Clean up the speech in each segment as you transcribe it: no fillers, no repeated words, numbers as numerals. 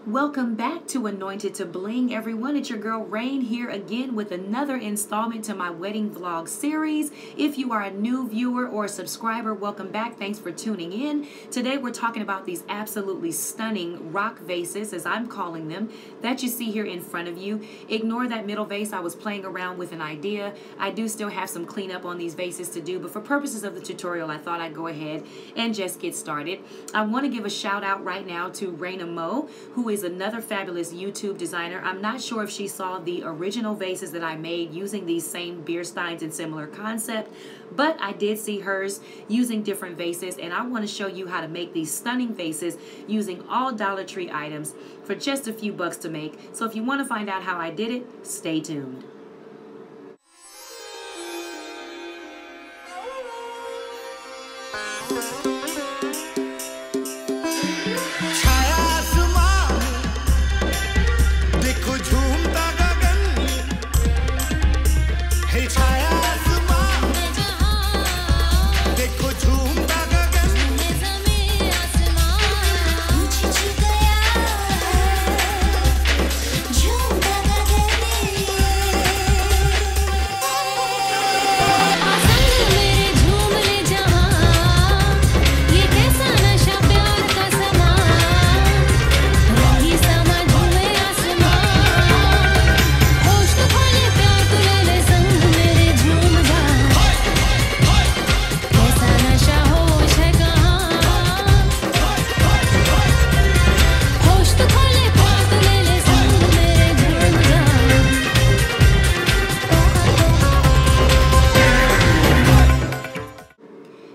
Welcome back to Anointed to Bling, everyone. It's your girl Rain here again with another installment to my wedding vlog series. If you are a new viewer or a subscriber, welcome back. Thanks for tuning in. Today we're talking about these absolutely stunning rock vases, as I'm calling them, that you see here in front of you. Ignore that middle vase. I was playing around with an idea. I do still have some cleanup on these vases to do, but for purposes of the tutorial, I thought I'd go ahead and just get started. I want to give a shout out right now to Reina Moe, who is another fabulous YouTube designer. I'm not sure if she saw the original vases that I made using these same beer steins and similar concept, but I did see hers using different vases, and I want to show you how to make these stunning vases using all Dollar Tree items for just a few bucks to make. So if you want to find out how I did it, stay tuned.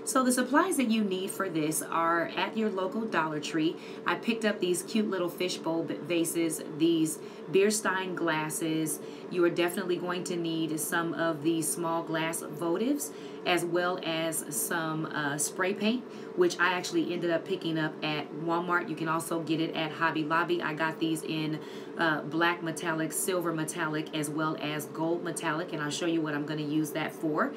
So the supplies that you need for this are at your local Dollar Tree. I picked up these cute little fishbowl vases, these beer stein glasses. You are definitely going to need some of these small glass votives, as well as some spray paint, which I actually ended up picking up at Walmart. You can also get it at Hobby Lobby. I got these in black metallic, silver metallic, as well as gold metallic, and I'll show you what I'm going to use that for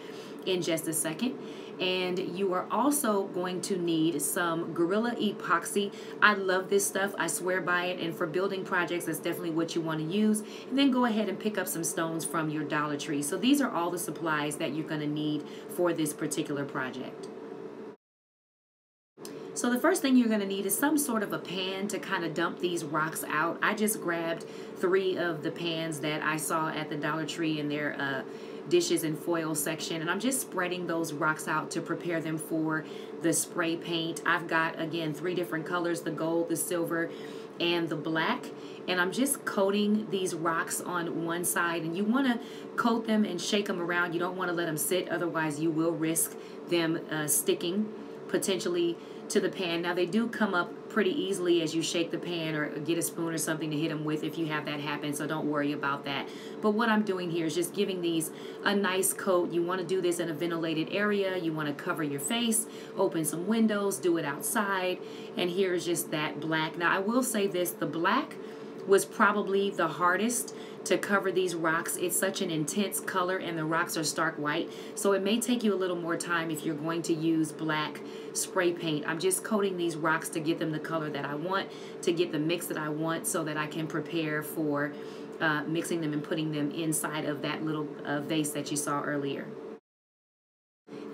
in just a second. And you are also going to need some Gorilla Epoxy. I love this stuff. I swear by it. And for building projects, that's definitely what you want to use. And then go ahead and pick up some stones from your Dollar Tree. So these are all the supplies that you're going to need for this particular project. So the first thing you're going to need is some sort of a pan to kind of dump these rocks out. I just grabbed 3 of the pans that I saw at the Dollar Tree in their dishes and foil section, and I'm just spreading those rocks out to prepare them for the spray paint. I've got, again, 3 different colors: the gold, the silver, and the black. And I'm just coating these rocks on one side, and you want to coat them and shake them around. You don't want to let them sit, otherwise you will risk them sticking potentially to the pan. Now, they do come up pretty easily as you shake the pan or get a spoon or something to hit them with if you have that happen, so don't worry about that. But what I'm doing here is just giving these a nice coat. You want to do this in a ventilated area. You want to cover your face, open some windows, do it outside, and here's just that black. Now, I will say this, the black was probably the hardest to cover these rocks. It's such an intense color and the rocks are stark white, so it may take you a little more time if you're going to use black spray paint. I'm just coating these rocks to get them the color that I want, to get the mix that I want, so that I can prepare for mixing them and putting them inside of that little vase that you saw earlier.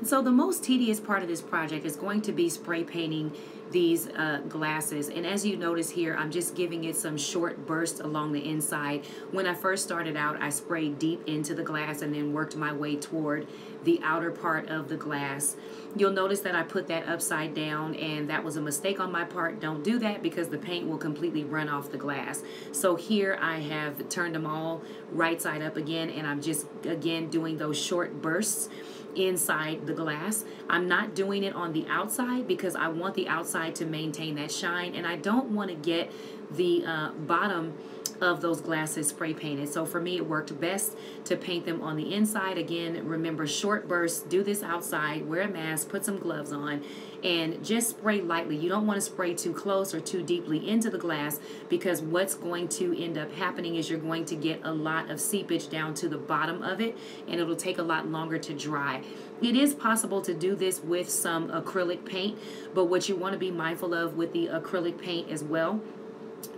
So the most tedious part of this project is going to be spray painting these glasses. And as you notice here, I'm just giving it some short bursts along the inside. When I first started out, I sprayed deep into the glass and then worked my way toward the outer part of the glass. You'll notice that I put that upside down, and that was a mistake on my part. Don't do that, because the paint will completely run off the glass. So here I have turned them all right side up again, and I'm just again doing those short bursts inside the glass. I'm not doing it on the outside because I want the outside to maintain that shine, and I don't want to get the bottom of those glasses spray painted. So for me, it worked best to paint them on the inside. Again, remember, short bursts, do this outside, wear a mask, put some gloves on, and just spray lightly. You don't want to spray too close or too deeply into the glass, because what's going to end up happening is you're going to get a lot of seepage down to the bottom of it, and it'll take a lot longer to dry. It is possible to do this with some acrylic paint, but what you want to be mindful of with the acrylic paint as well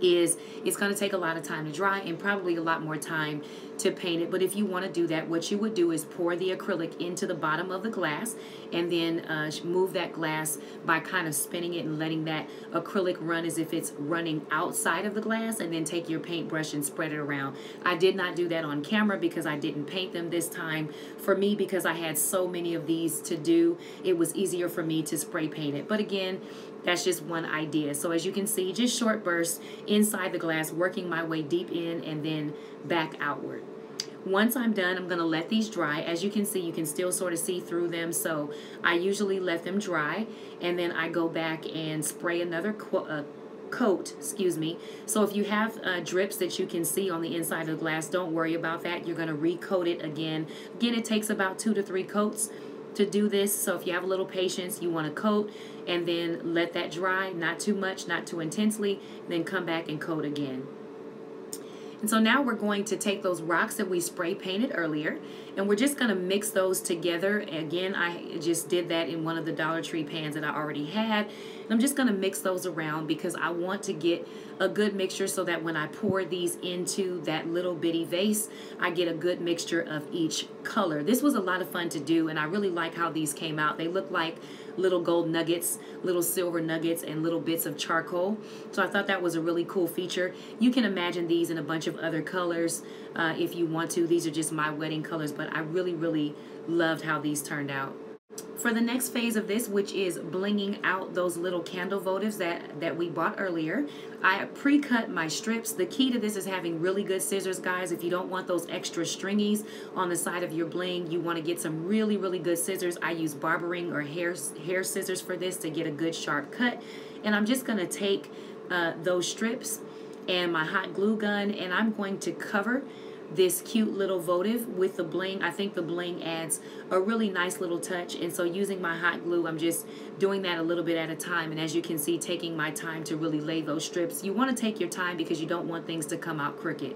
is it's going to take a lot of time to dry and probably a lot more time to paint it. But if you want to do that, what you would do is pour the acrylic into the bottom of the glass and then move that glass by kind of spinning it and letting that acrylic run as if it's running outside of the glass, and then take your paintbrush and spread it around. I did not do that on camera because I didn't paint them this time. For me, because I had so many of these to do, it was easier for me to spray paint it. But again, that's just one idea. So as you can see, just short bursts inside the glass, working my way deep in and then back outward. Once I'm done, I'm going to let these dry. As you can see, you can still sort of see through them. So I usually let them dry, and then I go back and spray another coat, excuse me. So if you have drips that you can see on the inside of the glass, don't worry about that. You're going to recoat it again. Again, it takes about 2 to 3 coats to do this. So if you have a little patience, you want to coat and then let that dry, not too much, not too intensely, then come back and coat again. And so now we're going to take those rocks that we spray painted earlier, and we're just going to mix those together. Again, I just did that in one of the Dollar Tree pans that I already had. And I'm just going to mix those around because I want to get a good mixture so that when I pour these into that little bitty vase, I get a good mixture of each color. This was a lot of fun to do, and I really like how these came out. They look like little gold nuggets, little silver nuggets, and little bits of charcoal. So I thought that was a really cool feature. You can imagine these in a bunch of other colors if you want to. These are just my wedding colors, but I really, really loved how these turned out. For the next phase of this, which is blinging out those little candle votives that we bought earlier, I pre-cut my strips. The key to this is having really good scissors, guys. If you don't want those extra stringies on the side of your bling, you want to get some really, really good scissors. I use barbering or hair scissors for this to get a good sharp cut. And I'm just going to take those strips and my hot glue gun, and I'm going to cover this cute little votive with the bling. I think the bling adds a really nice little touch, and so using my hot glue, I'm just doing that a little bit at a time. And as you can see, taking my time to really lay those strips. You want to take your time because you don't want things to come out crooked.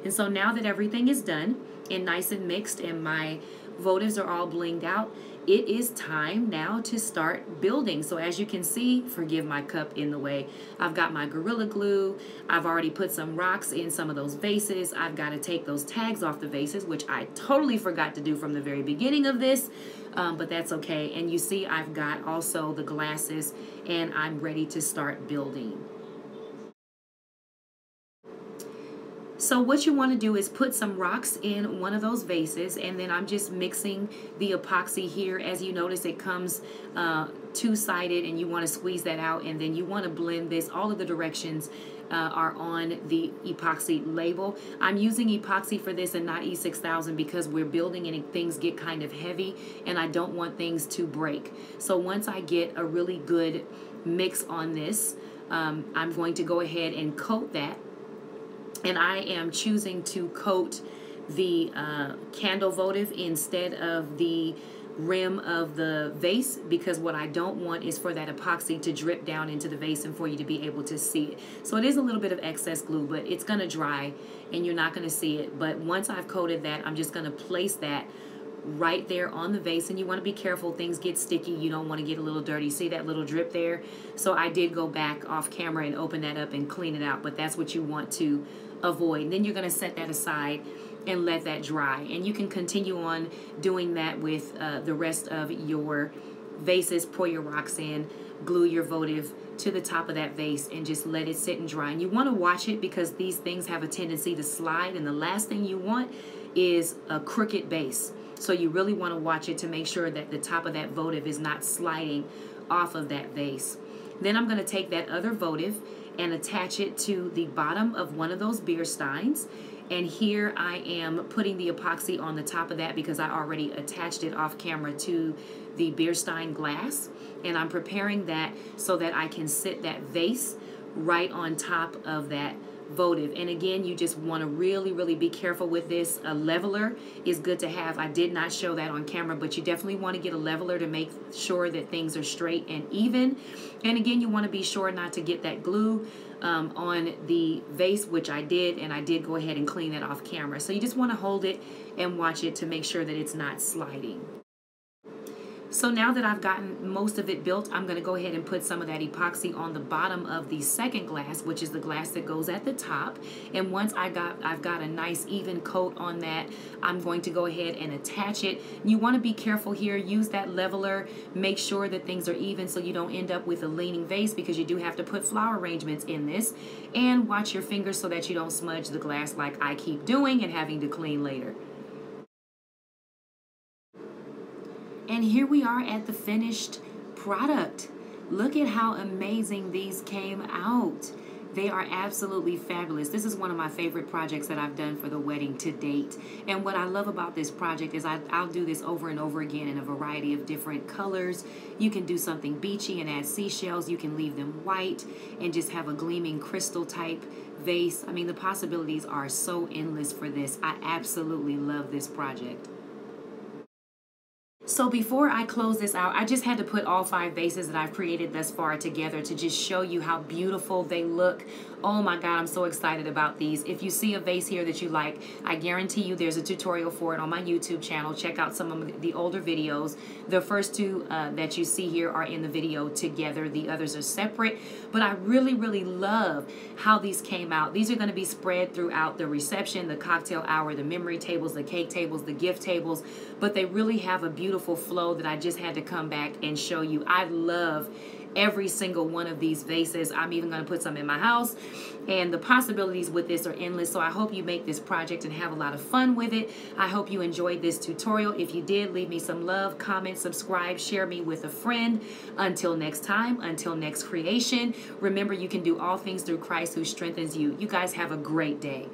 And so now that everything is done and nice and mixed and my votives are all blinged out, it is time now to start building. So as you can see, forgive my cup in the way, I've got my Gorilla Glue. I've already put some rocks in some of those vases. I've got to take those tags off the vases, which I totally forgot to do from the very beginning of this, but that's okay. And you see I've got also the glasses, and I'm ready to start building. So what you want to do is put some rocks in one of those vases, and then I'm just mixing the epoxy here. As you notice, it comes two-sided, and you want to squeeze that out, and then you want to blend this. All of the directions are on the epoxy label. I'm using epoxy for this and not E6000 because we're building and things get kind of heavy, and I don't want things to break. So once I get a really good mix on this, I'm going to go ahead and coat that. And I am choosing to coat the candle votive instead of the rim of the vase, because what I don't want is for that epoxy to drip down into the vase and for you to be able to see it. So it is a little bit of excess glue, but it's going to dry and you're not going to see it. But once I've coated that, I'm just going to place that right there on the vase, and you want to be careful. Things get sticky. You don't want to get a little dirty. See that little drip there? So I did go back off camera and open that up and clean it out, but that's what you want to avoid. And then you're going to set that aside and let that dry, and you can continue on doing that with the rest of your vases. Pour your rocks in, glue your votive to the top of that vase, and just let it sit and dry. And you want to watch it because these things have a tendency to slide, and the last thing you want is a crooked base. So you really want to watch it to make sure that the top of that votive is not sliding off of that vase. Then I'm going to take that other votive and attach it to the bottom of one of those beer steins. And here I am putting the epoxy on the top of that because I already attached it off camera to the beer stein glass. And I'm preparing that so that I can sit that vase right on top of that votive. And again, you just want to really, really be careful with this. A leveler is good to have. I did not show that on camera, but you definitely want to get a leveler to make sure that things are straight and even. And again, you want to be sure not to get that glue on the vase, which I did, and I did go ahead and clean that off camera. So you just want to hold it and watch it to make sure that it's not sliding. So now that I've gotten most of it built, I'm going to go ahead and put some of that epoxy on the bottom of the second glass, which is the glass that goes at the top. And once I've got a nice even coat on that, I'm going to go ahead and attach it. You want to be careful here. Use that leveler. Make sure that things are even so you don't end up with a leaning vase, because you do have to put flower arrangements in this. And watch your fingers so that you don't smudge the glass like I keep doing and having to clean later. And here we are at the finished product. Look at how amazing these came out. They are absolutely fabulous. This is one of my favorite projects that I've done for the wedding to date. And what I love about this project is I'll do this over and over again in a variety of different colors. You can do something beachy and add seashells. You can leave them white and just have a gleaming crystal type vase. I mean, the possibilities are so endless for this. I absolutely love this project. So before I close this out, I just had to put all 5 vases that I've created thus far together to just show you how beautiful they look. Oh my God, I'm so excited about these. If you see a vase here that you like, I guarantee you there's a tutorial for it on my YouTube channel. Check out some of the older videos. The first 2 that you see here are in the video together. The others are separate. But I really, really love how these came out. These are going to be spread throughout the reception, the cocktail hour, the memory tables, the cake tables, the gift tables. But they really have a beautiful flow that I just had to come back and show you. I love every single one of these vases. I'm even going to put some in my house, and the possibilities with this are endless. So I hope you make this project and have a lot of fun with it. I hope you enjoyed this tutorial. If you did, leave me some love, comment, subscribe, share me with a friend. Until next time, until next creation, remember you can do all things through Christ who strengthens you. You guys have a great day.